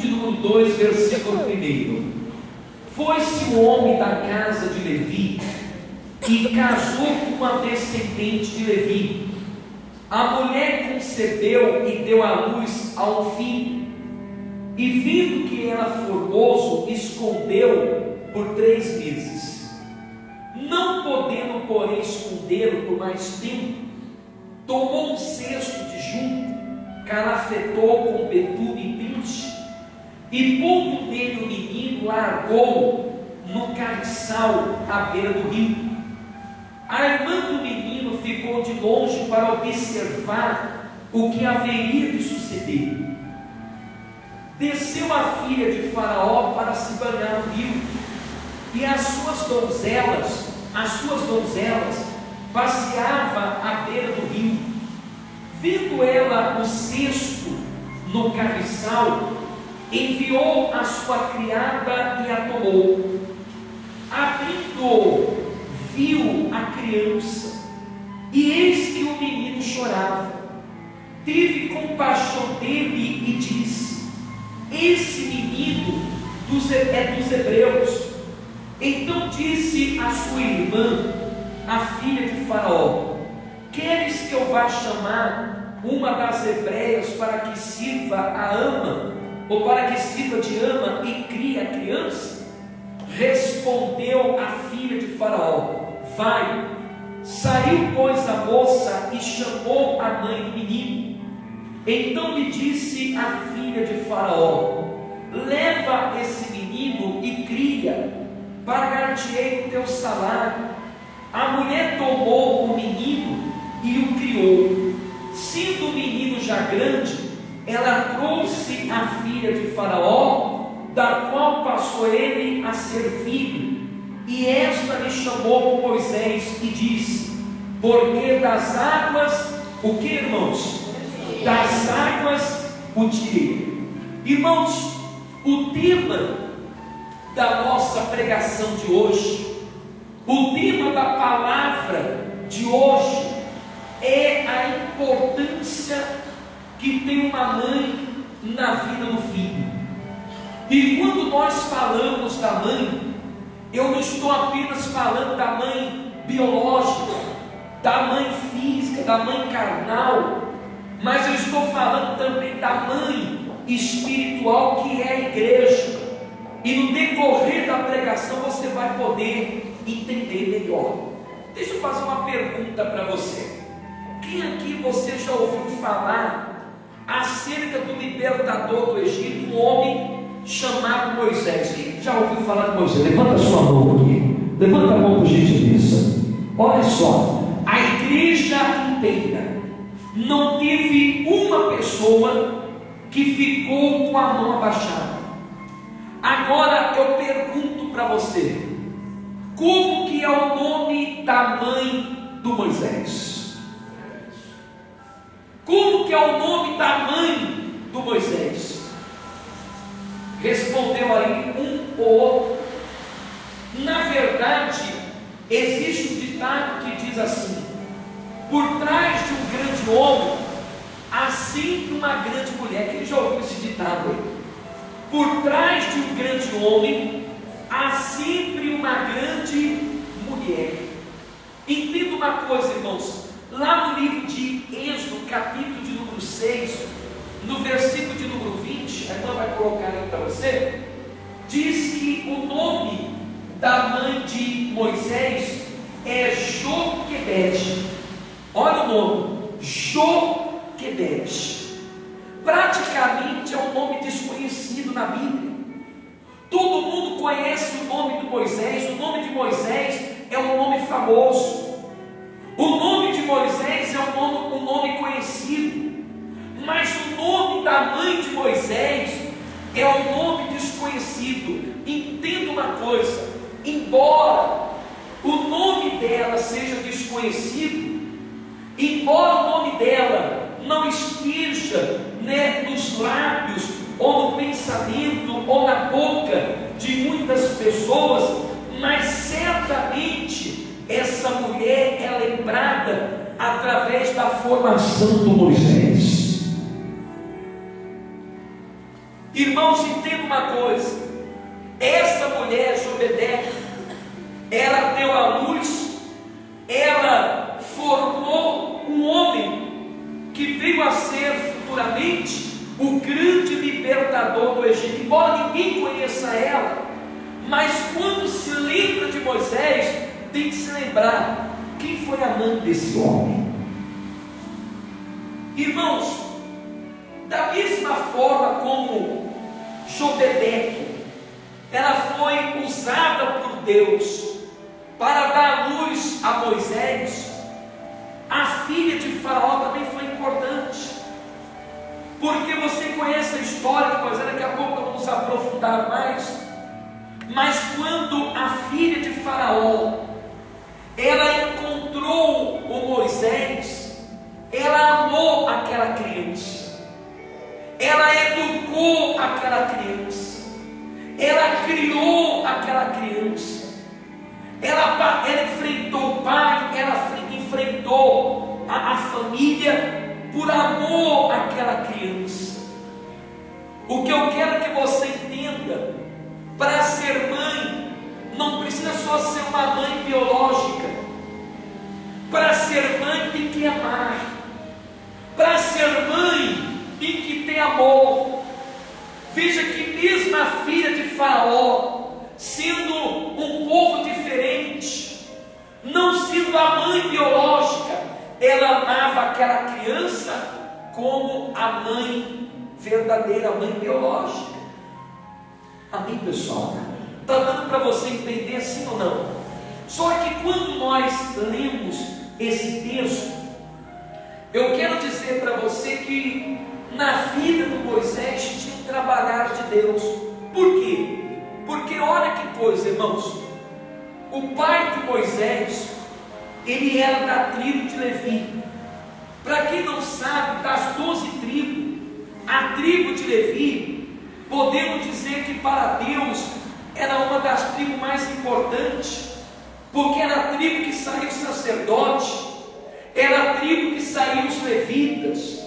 Número 2, versículo 1. Foi-se o homem da casa de Levi e casou com uma descendente de Levi. A mulher concebeu e deu à luz a um filho, e vindo que era formoso, escondeu por 3 meses. Não podendo, porém, escondê-lo por mais tempo, tomou um cesto de junco, calafetou com betume e pinche, e pondo nele o menino, largou no carriçal à beira do rio. A irmã do menino ficou de longe para observar o que haveria de suceder. Desceu a filha de Faraó para se banhar no rio, e as suas donzelas passeavam à beira do rio. Vendo ela o cesto no carriçal, enviou a sua criada e a tomou. Abrindo, viu a criança, e eis que o menino chorava. Teve compaixão dele e disse: esse menino é dos hebreus. Então disse a sua irmã, a filha de Faraó: queres que eu vá chamar uma das hebreias para que sirva a ama, ou para que sirva de ama e crie a criança? Respondeu a filha de Faraó: vai. Saiu, pois, a moça e chamou a mãe do menino. Então lhe disse a filha de Faraó: leva esse menino e cria, pagar-te-ei o teu salário. A mulher tomou o menino e o criou. Sendo o menino já grande, ela trouxe a filha de Faraó, da qual passou ele a ser filho. E esta lhe chamou por Moisés e disse: porque das águas, o que, irmãos? Das águas o tirei. Irmãos, o tema da nossa pregação de hoje, o tema da palavra de hoje, é a importância que tem uma mãe na vida do filho. E quando nós falamos da mãe, eu não estou apenas falando da mãe biológica, da mãe física, da mãe carnal, mas eu estou falando também da mãe espiritual, que é a igreja. E no decorrer da pregação você vai poder entender melhor. Deixa eu fazer uma pergunta para você. Quem aqui você já ouviu falar acerca do libertador do Egito, um homem chamado Moisés? Quem já ouviu falar de Moisés? Levanta a sua mão aqui. Levanta a mão por gentileza. Olha só, a igreja inteira não teve uma pessoa que ficou com a mão abaixada. Agora eu pergunto para você: como que é o nome da mãe do Moisés? Como que é o nome da mãe do Moisés? Respondeu aí um ou outro. Na verdade, existe um ditado que diz assim: por trás de um grande homem há sempre uma grande mulher. Quem já ouviu esse ditado aí? Por trás de um grande homem há sempre uma grande mulher. Entenda uma coisa, irmãos. Lá no livro de Êxodo, capítulo de número 6, no versículo de número 20, a irmã vai colocar aí para você, diz que o nome da mãe de Moisés é Joquebede. Olha o nome, Joquebede. Praticamente é um nome desconhecido na Bíblia. Todo mundo conhece o nome de Moisés. O nome de Moisés é um nome famoso. O nome de Moisés é um nome conhecido. Mas o nome da mãe de Moisés é um nome desconhecido. Entenda uma coisa: embora o nome dela seja desconhecido, embora o nome dela não esteja nos lábios, ou no pensamento, ou na boca de muitas pessoas, mas certamente essa mulher é lembrada através da formação do Moisés. Irmãos, entenda uma coisa: essa mulher, Jobedeque, ela deu à luz, ela formou um homem que veio a ser futuramente o grande libertador do Egito. Embora ninguém conheça ela, mas quando se lembra de Moisés, tem que se lembrar quem foi a mãe desse homem. Irmãos, da mesma forma como Jobedeque, ela foi usada por Deus para dar luz a Moisés, a filha de Faraó também foi importante, porque você conhece a história de Moisés, daqui a pouco nós vamos aprofundar mais. Mas quando a filha de Faraó, ela encontrou o Moisés, ela amou aquela criança, ela educou aquela criança, ela criou aquela criança, ela enfrentou o pai, ela enfrentou a família por amor àquela criança. O que eu quero que você entenda: para ser mãe, não precisa só ser uma mãe biológica. Para ser mãe tem que amar. Para ser mãe tem que ter amor. Veja que mesmo a filha de Faraó, sendo um povo diferente, não sendo a mãe biológica, ela amava aquela criança como a mãe verdadeira, a mãe biológica. Amém, pessoal? Está dando para você entender sim ou não? Só que quando nós lemos esse texto, eu quero dizer para você que na vida do Moisés tinha um trabalhar de Deus. Por quê? Porque olha que coisa, irmãos. O pai de Moisés, ele era da tribo de Levi. Para quem não sabe, das 12 tribos, a tribo de Levi, podemos dizer que para Deus era uma das tribos mais importantes, porque era a tribo que saiu o sacerdote, era a tribo que saiu os levitas,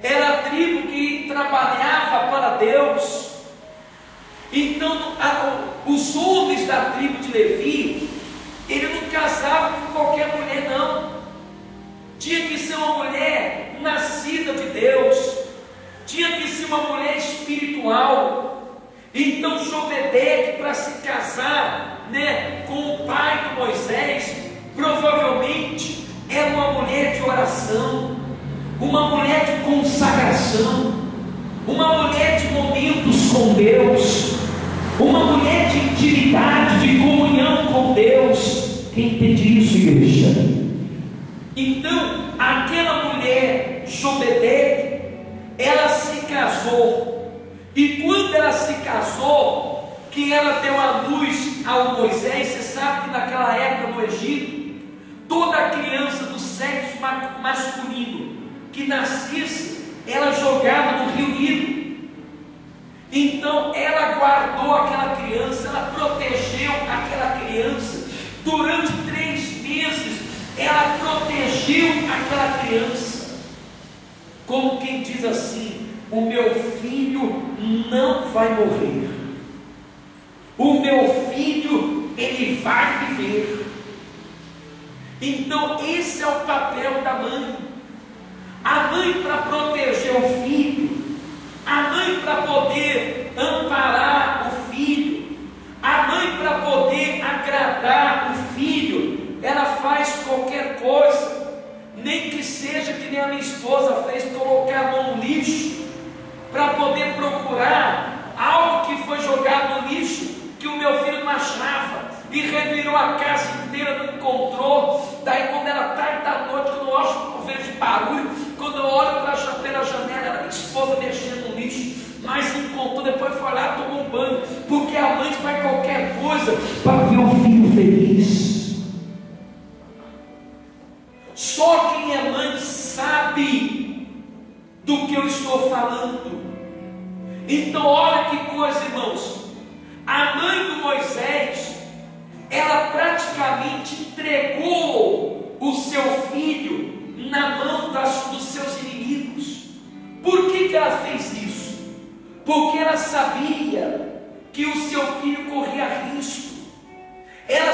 era a tribo que trabalhava para Deus. Então os homens da tribo de Levi, ele não casava com qualquer mulher não, tinha que ser uma mulher nascida de Deus, tinha que ser uma mulher espiritual. Então Jobedeque, para se casar, com o pai de Moisés, provavelmente era uma mulher de oração, uma mulher de consagração, uma mulher de momentos com Deus, uma mulher de intimidade, de comunhão com Deus. Quem entende isso, igreja? Então aquela mulher, Jobedeque, ela se casou. E quando ela se casou, que ela deu a luz ao Moisés, você sabe que naquela época no Egito, toda criança do sexo masculino que nascesse, era jogada no rio Nilo. Então ela guardou aquela criança, ela protegeu aquela criança, durante 3 meses, ela protegeu aquela criança, como quem diz assim: o meu filho não vai morrer, o meu filho, ele vai viver. Então esse é o papel da mãe. A mãe para proteger o filho, a mãe para poder amparar o filho, a mãe para poder agradar o filho, ela faz qualquer coisa, nem que seja que nem a minha esposa fez, colocar a mão no lixo, para poder procurar algo que foi jogado no lixo, que o meu filho não achava, e revirou a casa inteira, não encontrou. Daí quando era tarde da noite, quando eu vejo barulho, quando eu olho pela janela, era minha esposa mexendo no lixo, mas encontrou, depois foi lá, tomou um banho, porque a mãe faz qualquer coisa para ver o filho feliz. Só quem é mãe sabe do que eu estou falando. Então olha que coisa, irmãos. A mãe do Moisés, ela praticamente entregou o seu filho na mão dos seus inimigos. Por que ela fez isso? porque ela sabia que o seu filho corria risco. Ela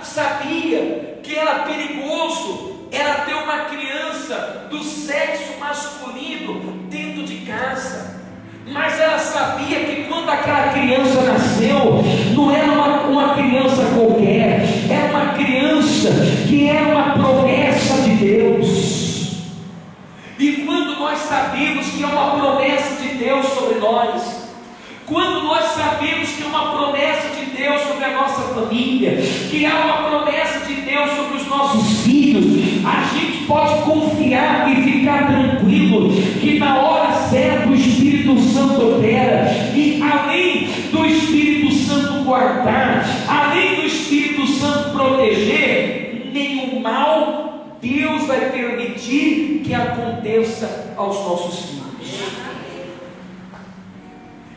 sabia que era perigoso ela ter uma criança do sexo masculino dentro de casa. Mas ela sabia que quando aquela criança nasceu, não era uma criança qualquer, era uma criança que era uma promessa de Deus. E quando nós sabemos que é uma promessa de Deus sobre nós, quando nós sabemos que é uma promessa de Deus sobre a nossa família, que há uma promessa de Deus sobre os nossos filhos, a gente pode confiar e ficar tranquilo que na hora certa o Espírito Santo opera, e além do Espírito Santo guardar, além do Espírito Santo proteger, nenhum mal Deus vai permitir que aconteça aos nossos filhos.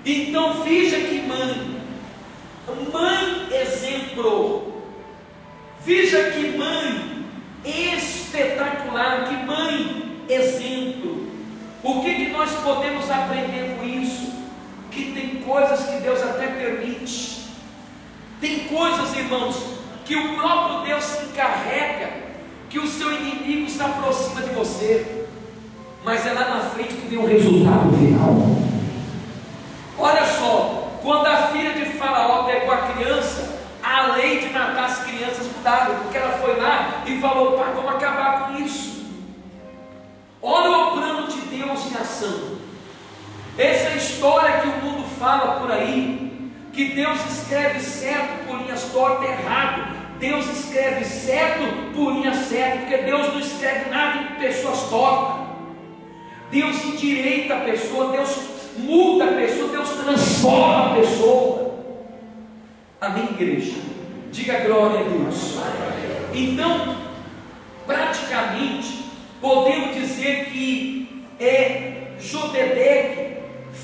Então veja que mãe exemplo, veja que mãe espetacular, que mãe exemplo. O que nós podemos aprender com isso? Que tem coisas que Deus até permite, tem coisas, irmãos, que o próprio Deus se encarrega, que o seu inimigo se aproxima de você, mas é lá na frente que vem o resultado final. Olha só, quando a filha de Faraó pegou a criança, a lei de matar as crianças mudaram, porque ela foi lá e falou: pai, vamos acabar com isso. Olha o plano de Deus em ação. Essa história que o mundo fala por aí, que Deus escreve certo por linhas tortas errado, Deus escreve certo por linha certa, porque Deus não escreve nada em pessoas tortas. Deus endireita a pessoa, Deus muda a pessoa, Deus transforma a pessoa. Amém, igreja? Diga glória a Deus. Então, praticamente, podemos dizer que Jodedeque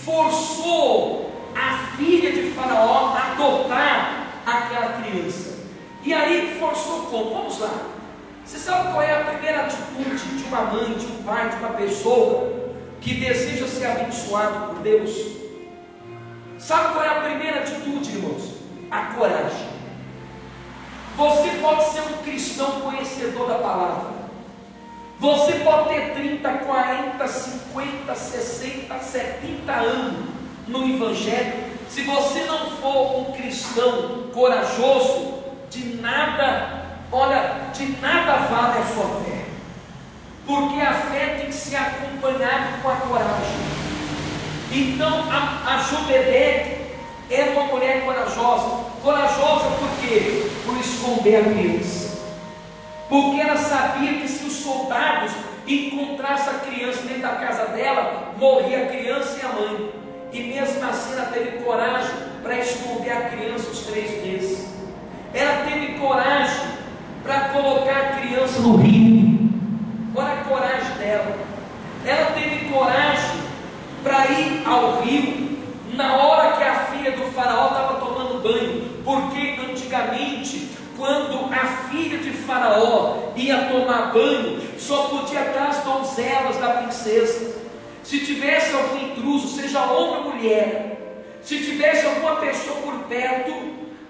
forçou a filha de Faraó a adotar aquela criança. E aí forçou como? Vamos lá. Você sabe qual é a primeira atitude de uma mãe, de um pai, de uma pessoa que deseja ser abençoado por Deus? Sabe qual é a primeira atitude, irmãos? A coragem. Você pode ser um cristão conhecedor da palavra, você pode ter 30, 40, 50, 60, 70 anos no Evangelho. Se você não for um cristão corajoso, de nada, olha, de nada vale a sua fé, porque a fé tem que ser acompanhada com a coragem. Então a Jodedeque era uma mulher corajosa. Corajosa por quê? Por esconder a criança, porque ela sabia que se os soldados encontrassem a criança dentro da casa dela, morria a criança e a mãe. E mesmo assim ela teve coragem para esconder a criança os 3 meses. Ela teve coragem para colocar a criança no rio. Olha a coragem dela. Ela teve coragem para ir ao rio na hora que a filha do Faraó estava tomando banho, porque antigamente, quando a filha de Faraó ia tomar banho, só podia estar as donzelas da princesa. Se tivesse algum intruso, seja homem ou mulher, se tivesse alguma pessoa por perto,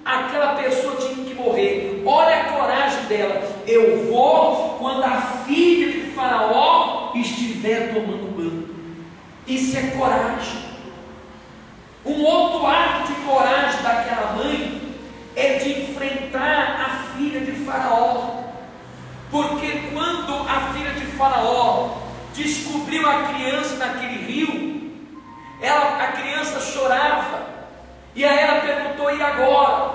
aquela pessoa tinha que morrer. Olha a coragem dela: eu vou quando a filha de Faraó estiver tomando banho. Isso é coragem. Um outro ato de coragem daquela mãe é de enfrentar a filha de Faraó, porque quando a filha de Faraó descobriu a criança naquele rio, a criança chorava, e aí ela perguntou: e agora?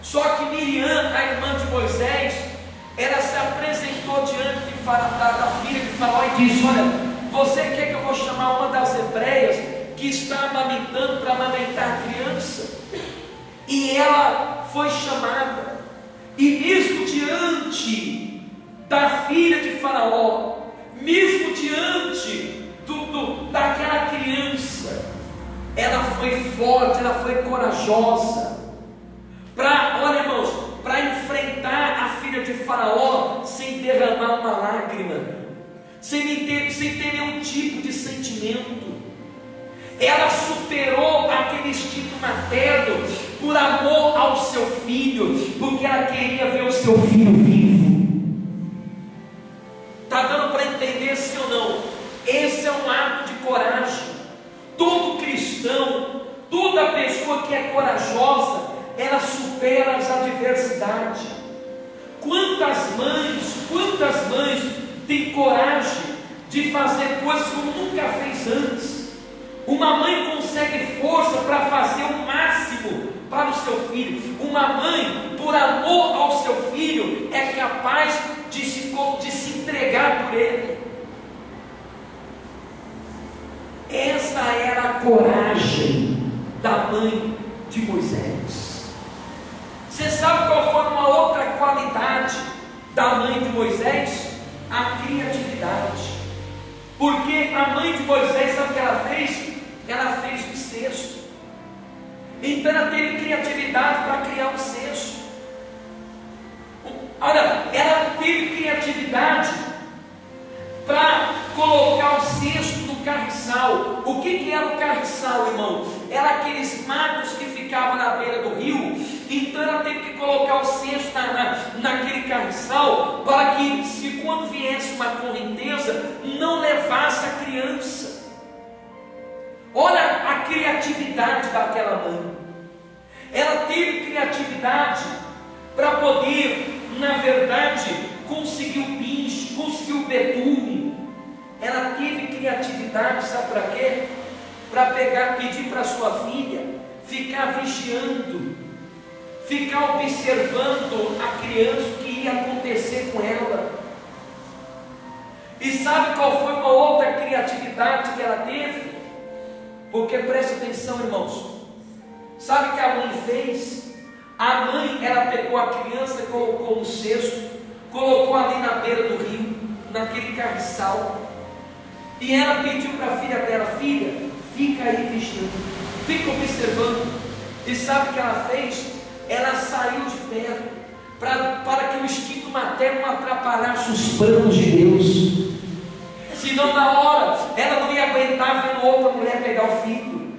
Só que Miriam, a irmã de Moisés, ela se apresentou diante da filha de Faraó e disse: olha, você quer que eu vou chamar uma das hebreias que está amamentando para amamentar a criança? E ela foi chamada, e mesmo diante da filha de Faraó, mesmo diante daquela criança, ela foi forte, ela foi corajosa, olha, irmãos, para enfrentar a filha de Faraó sem derramar uma lágrima, sem ter nenhum tipo de sentimento. Ela superou aquele instinto materno por amor ao seu filho, porque ela queria ver o seu filho vivo. Está dando para entender, sim ou não? Esse é um ato de coragem. Todo cristão, toda pessoa que é corajosa, ela supera as adversidades. Quantas mães têm coragem de fazer coisas como nunca fez antes? Uma mãe consegue força para fazer o máximo para o seu filho. Uma mãe, por amor ao seu filho, é capaz de se entregar por ele. Essa era a coragem da mãe de Moisés. Você sabe qual foi uma outra qualidade da mãe de Moisés? A criatividade. Porque a mãe de Moisés, sabe o que ela fez? Ela fez um cesto. Então ela teve criatividade para criar um cesto. Olha, ela teve criatividade para colocar o cesto no carriçal. O que era o carriçal, irmão? Era aqueles matos que ficavam na beira do rio. Então ela teve que colocar o cesto naquele carriçal, para que, se quando viesse uma correnteza, não levasse a criança. Olha a criatividade daquela mãe. Ela teve criatividade para poder, na verdade, conseguir o pinche, conseguir o betume. Ela teve criatividade, sabe para quê? Para pedir para sua filha ficar vigiando, ficar observando a criança, o que ia acontecer com ela. E sabe qual foi uma outra criatividade que ela teve? Porque presta atenção, irmãos. Sabe o que a mãe fez? A mãe, ela pegou a criança, colocou no cesto, colocou ali na beira do rio, naquele carriçal, e ela pediu para a filha dela: filha, fica aí vigiando, fica observando. E sabe o que ela fez? Ela saiu de perto, para que o instinto materno não atrapalhasse os planos de Deus. Senão, na hora, ela não ia aguentar vendo outra mulher pegar o filho.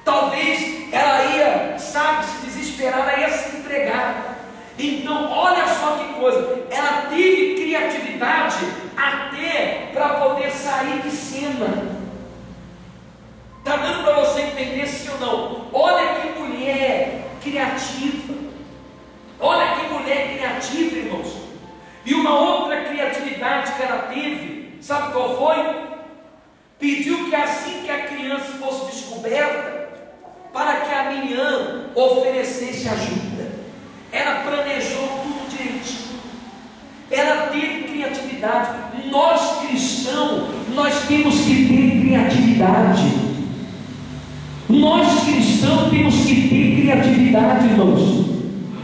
Talvez ela ia, sabe, se desesperar, ela ia se entregar. Então, olha só que coisa, ela teve criatividade até para poder sair de cena. Está dando para você entender, sim ou não? Olha que mulher criativa. Olha que mulher criativa, irmãos. E uma outra criatividade que ela teve, sabe qual foi? Pediu que assim que a criança fosse descoberta, para que a Miriam oferecesse ajuda. Ela planejou tudo direitinho. Ela teve criatividade. Nós cristãos, nós temos que ter criatividade. Nós cristãos temos que ter criatividade, irmãos.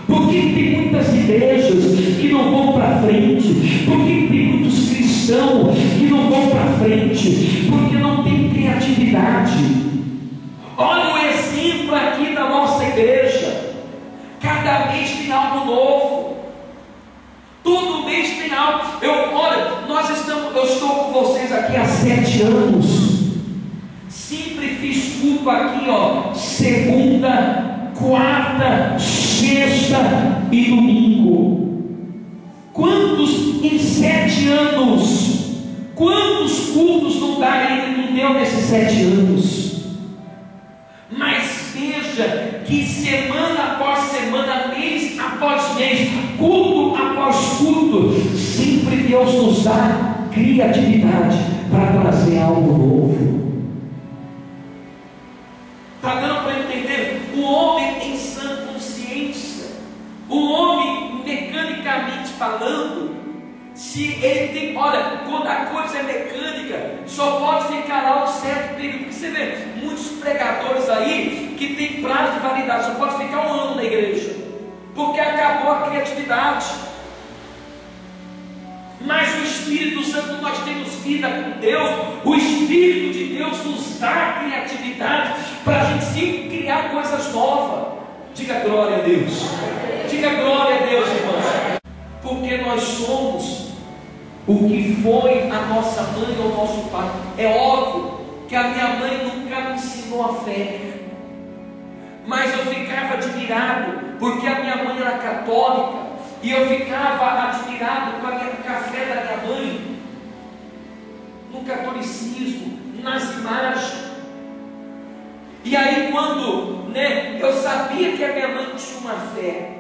Porque tem muitas igrejas que não vão para frente? Porque tem muitos cristãos que não vão para frente? Porque não tem criatividade. Olha o exemplo aqui da nossa igreja. Cada mês tem algo novo. Todo mês tem algo. Eu estou com vocês aqui há 7 anos. Sempre fiz culto aqui, segunda, quarta, sexta e domingo. Quantos em 7 anos? Quantos cultos não deu nesses 7 anos? Mas veja que semana após semana, mês após mês, culto após culto, sempre Deus nos dá criatividade para trazer algo novo. Está dando para entender? O homem em sã consciência, o homem mecanicamente falando, se ele tem, olha, quando a coisa é mecânica, só pode ficar lá um certo período. Porque você vê muitos pregadores aí que tem prazo de validade, só pode ficar 1 ano na igreja, porque acabou a criatividade. Mas o Espírito Santo, nós temos vida com Deus, o Espírito de Deus nos dá criatividade para a gente sempre criar coisas novas. Diga glória a Deus. Diga glória a Deus, irmãos. Porque nós somos o que foi a nossa mãe ou o nosso pai. É óbvio que a minha mãe nunca me ensinou a fé, mas eu ficava admirado, porque a minha mãe era católica, e eu ficava admirado com a fé da minha mãe, no catolicismo, nas imagens. E aí quando eu sabia que a minha mãe tinha uma fé,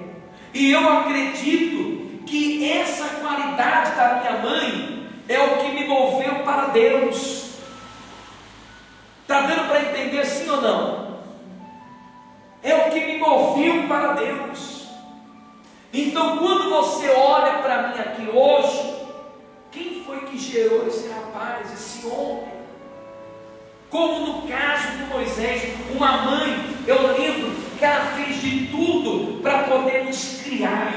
e eu acredito que essa qualidade da minha mãe é o que me moveu para Deus. Está dando para entender sim ou não? É o que me moveu para Deus. Então quando você olha para mim aqui hoje, quem foi que gerou esse rapaz, esse homem? Como no caso de Moisés, uma mãe, eu lembro que ela fez de tudo para poder nos criar.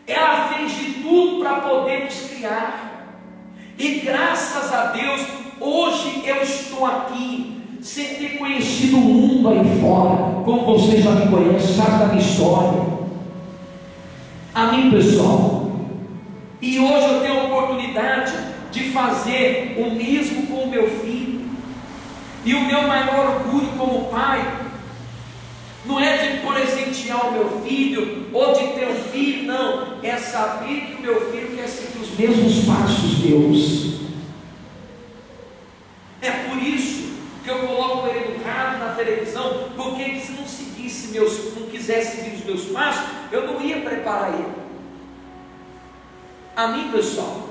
Ela fez de tudo para poder nos criar. E graças a Deus, hoje eu estou aqui, sem ter conhecido o mundo aí fora, como você já me conhece, sabe da minha história. Amém, pessoal? E hoje eu tenho a oportunidade de fazer o mesmo com o meu filho. E o meu maior orgulho como pai não é de presentear o meu filho ou de ter um filho, não, é saber que o meu filho quer seguir os mesmos passos de Deus. É por isso que eu coloco ele no rádio, na televisão, porque se não seguisse não quisesse seguir os meus passos, eu não ia preparar ele. Amém, pessoal?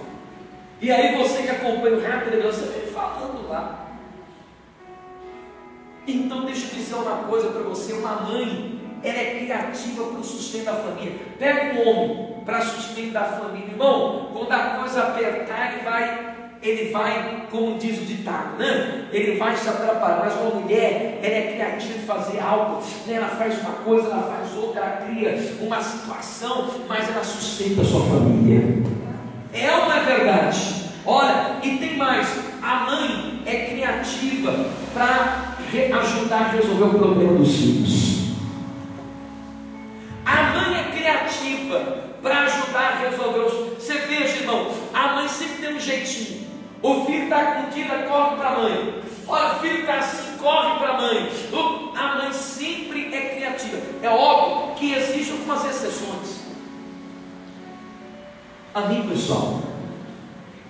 E aí você que acompanha o rádio, televisão, você vem falando lá. Então deixa eu dizer uma coisa para você, uma mãe, ela é criativa para o sustento da família. Pega um homem para sustento da família, irmão, quando a coisa apertar, ele vai, como diz o ditado, né? Ele vai se atrapalhar. Mas uma mulher, ela é criativa de fazer algo, né? Ela faz uma coisa, ela faz outra, ela cria uma situação, mas ela sustenta a sua família. É ou não é verdade? Olha, e tem mais, a mãe é criativa para ajudar a resolver o problema dos filhos. A mãe é criativa para ajudar a resolver os... Você veja, irmão, a mãe sempre tem um jeitinho. O filho está com tira, corre para a mãe. Olha, o filho está assim, corre para a mãe. A mãe sempre é criativa. É óbvio que existem algumas exceções. Amém, pessoal?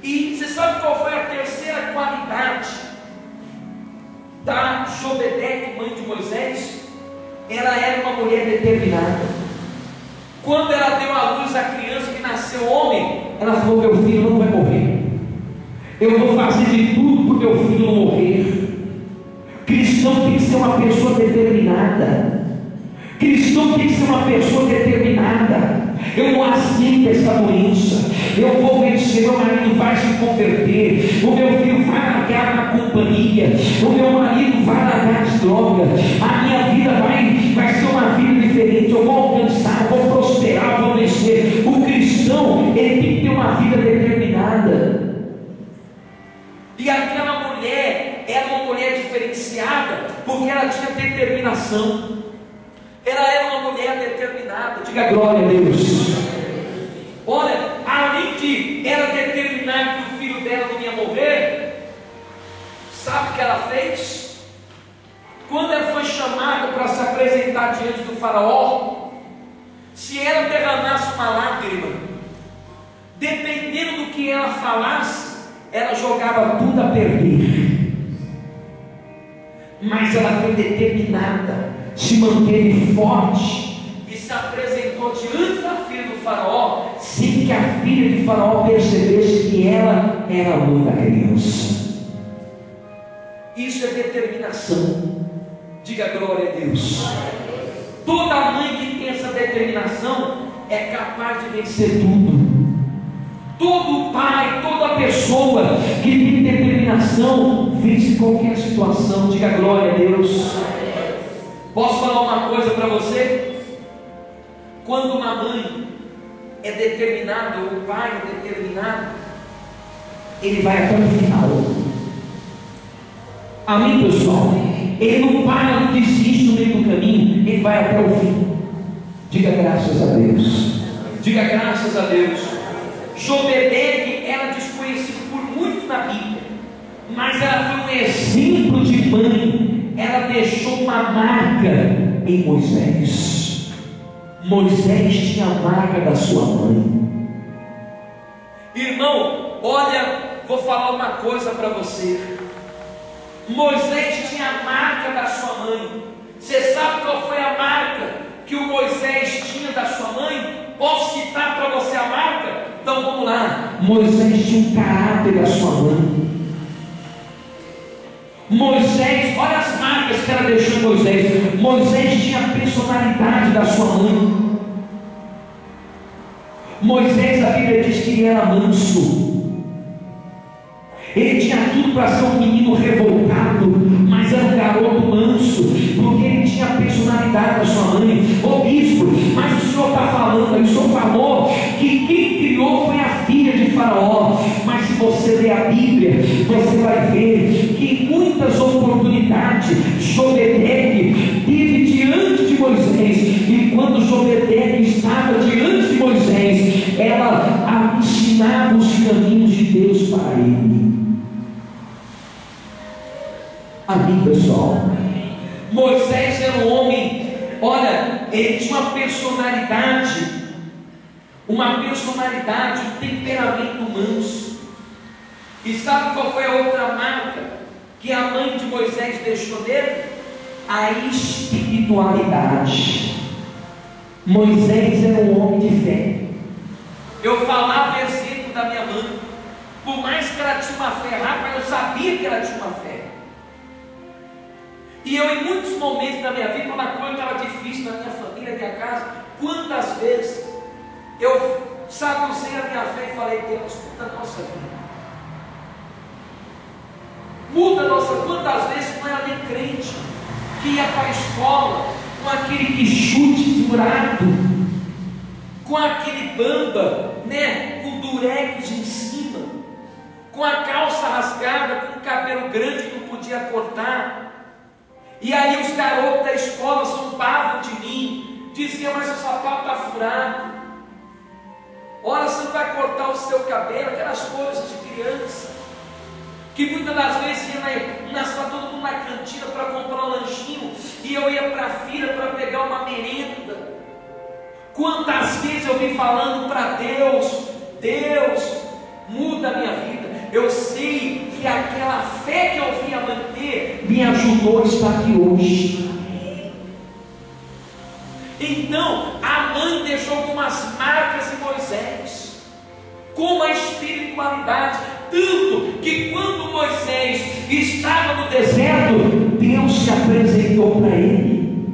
E você sabe qual foi a terceira qualidade da Jobedeque, mãe de Moisés? Ela era uma mulher determinada. Quando ela deu à luz a criança que nasceu homem, ela falou: meu filho não vai morrer. Eu vou fazer de tudo para o meu filho não morrer. Cristão tem que ser uma pessoa determinada. Cristão tem que ser uma pessoa determinada. Eu não aceito essa doença. Eu vou vencer. Meu marido vai se converter. O meu filho vai largar na companhia. O meu marido vai largar as drogas. A minha vida vai ser uma vida diferente. Eu vou alcançar, vou prosperar, vou vencer. O cristão, ele tem que ter uma vida determinada. E aquela mulher era uma mulher diferenciada, porque ela tinha determinação. Ela era uma mulher determinada. Diga glória a Deus. Olha, além de ela determinar que o filho dela não ia morrer, sabe o que ela fez? Quando ela foi chamada para se apresentar diante do faraó, se ela derramasse uma lágrima, dependendo do que ela falasse, ela jogava tudo a perder. Mas ela foi determinada, se manteve forte e se apresentou diante da filha do faraó, sem que a filha de faraó percebesse que ela era a mãe da criança. Isso é determinação. Diga glória a Deus. Toda mãe que tem essa determinação é capaz de vencer tudo. Todo pai, toda pessoa que tem determinação vence qualquer situação. Diga glória a Deus. Posso falar uma coisa para você? Quando uma mãe é determinada, ou o pai é determinado, ele vai até o final. Amém, pessoal? Ele não para, não desiste no meio do caminho, ele vai até o fim. Diga graças a Deus. Diga graças a Deus. Jobedeque era desconhecido por muitos na Bíblia, mas ela foi um exemplo de mãe. Ela deixou uma marca em Moisés. Moisés tinha a marca da sua mãe. Irmão, olha, vou falar uma coisa para você. Moisés tinha a marca da sua mãe. Você sabe qual foi a marca que o Moisés tinha da sua mãe? Posso citar para você a marca? Então vamos lá. Moisés tinha o caráter da sua mãe. Moisés, olha as marcas que ela deixou em Moisés. Moisés tinha a personalidade da sua mãe. Moisés, a Bíblia diz que ele era manso. Ele tinha tudo para ser um menino revoltado, mas era um garoto manso, porque ele tinha a personalidade da sua mãe. Ô bispo, mas o senhor está falando, o senhor falou que quem criou foi a filha de Faraó. Mas se você ler a Bíblia, você vai ver que em muitas oportunidades Jobedeque teve diante de Moisés, e quando Jobedeque estava diante de Moisés, ela ensinava os caminhos de Deus para ele. Amém, pessoal? Moisés era um homem, olha, ele tinha uma personalidade, um temperamento manso. E sabe qual foi a outra marca que a mãe de Moisés deixou nele? A espiritualidade. Moisés era um homem de fé. Eu falava exemplo da minha mãe, por mais que ela tinha uma fé rápida, eu sabia que ela tinha uma fé. E eu, em muitos momentos da minha vida, quando a coisa estava difícil na minha família, na minha casa, quantas vezes eu, usei a minha fé e falei: Deus, muda a nossa vida. Muda a nossa. Quantas vezes não era nem crente, que ia para a escola com aquele quichute furado, com aquele bamba, né, com durex em cima, com a calça rasgada, com o cabelo grande que não podia cortar. E aí os garotos da escola zombavam de mim, diziam: mas o sapato está furado, olha, você não vai cortar o seu cabelo, aquelas coisas de criança, que muitas das vezes estava todo mundo na cantina para comprar um lanchinho, e eu ia para a fila para pegar uma merenda. Quantas vezes eu vim falando para Deus: Deus, muda a minha vida. Eu sei que aquela fé que eu vinha manter me ajudou a estar aqui hoje. Então, a mãe deixou algumas marcas em Moisés, como a espiritualidade, tanto que quando Moisés estava no deserto, Deus se apresentou para ele.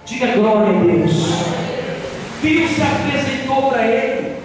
Diga glória a Deus. Deus se apresentou para ele.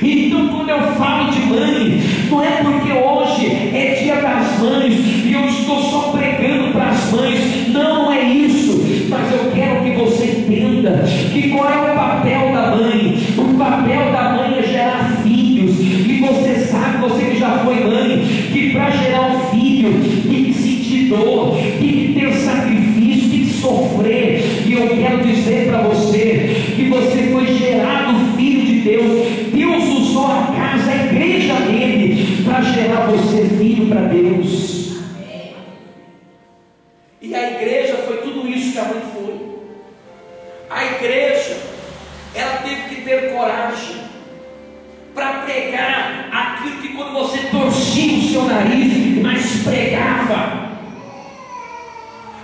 Então, quando eu falo de mãe, não é porque hoje é dia das mães e eu estou só pregando para as mães, não é isso, mas eu quero que você entenda que qual é o papel da mãe. O papel da mãe é gerar filhos, e você sabe, você que já foi mãe, que para gerar um filho tem que sentir dor, tem que ter sacrifício, tem que sofrer. E eu quero dizer para você que você foi gerado filho de Deus. Deus usou a casa, a igreja dele, para gerar você filho para Deus. E a igreja foi tudo isso que a mãe foi. A igreja, ela teve que ter coragem para pregar aquilo que quando você torcia o seu nariz, mas pregava.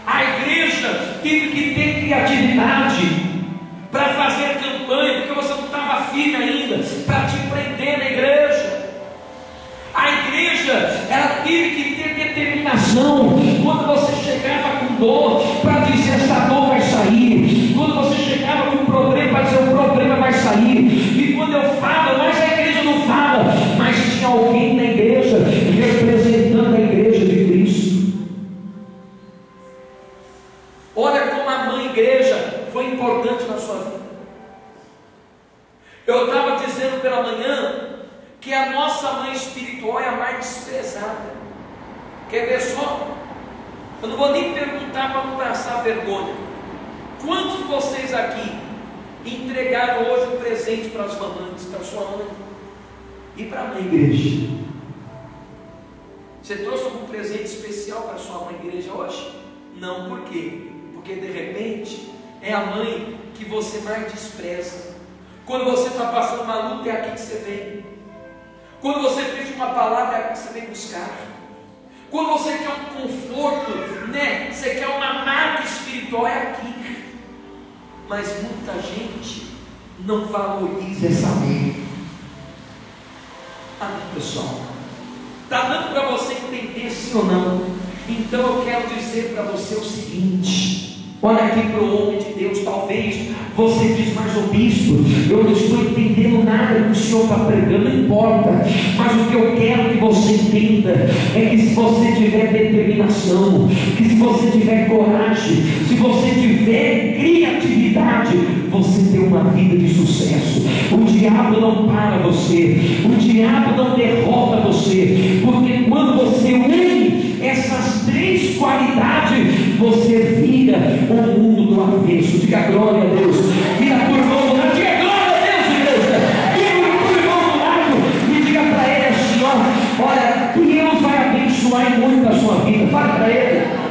A igreja teve que ter criatividade para fazer campanha, porque você não estava firme ainda, para te prender na igreja. A igreja, ela teve que ter determinação, quando você chegava com dor, para dizer: essa dor vai sair. Quando você chegava com um problema, para dizer: o problema vai sair. E quando eu falo, mas a igreja não fala, mas tinha alguém na igreja, representando a igreja de Cristo. Olha como a mãe igreja foi importante na sua vida. Eu estava dizendo pela manhã que a nossa mãe espiritual é a mais desprezada. Quer ver só? Eu não vou nem perguntar para não passar vergonha. Quantos de vocês aqui entregaram hoje um presente para as mamães, para a sua mãe e para a mãe igreja? Você trouxe algum presente especial para sua mãe na igreja hoje? Não, por quê? Porque de repente é a mãe que você mais despreza. Quando você está passando uma luta, é aqui que você vem. Quando você pede uma palavra, é aqui que você vem buscar. Quando você quer um conforto, né? Você quer uma marca espiritual, é aqui. Mas muita gente não valoriza essa lei. Amém, pessoal? Está dando para você entender sim ou não? Então eu quero dizer para você o seguinte: olha aqui para o homem de Deus. Talvez você diz, mas o bispo, eu não estou entendendo nada que o senhor está pregando. Não importa, mas o que eu quero que você entenda é que se você tiver determinação, que se você tiver coragem, se você tiver criatividade, você tem uma vida de sucesso. O diabo não para você, o diabo não derrota você, porque quando você une essas três qualidades, você vira o mundo do avesso. Diga glória a Deus. Vira por irmão do lado. Diga glória a Deus, igreja. Vira por irmão do lado e diga para ele assim: ó, olha, Deus vai abençoar muito a sua vida. Fala para ele.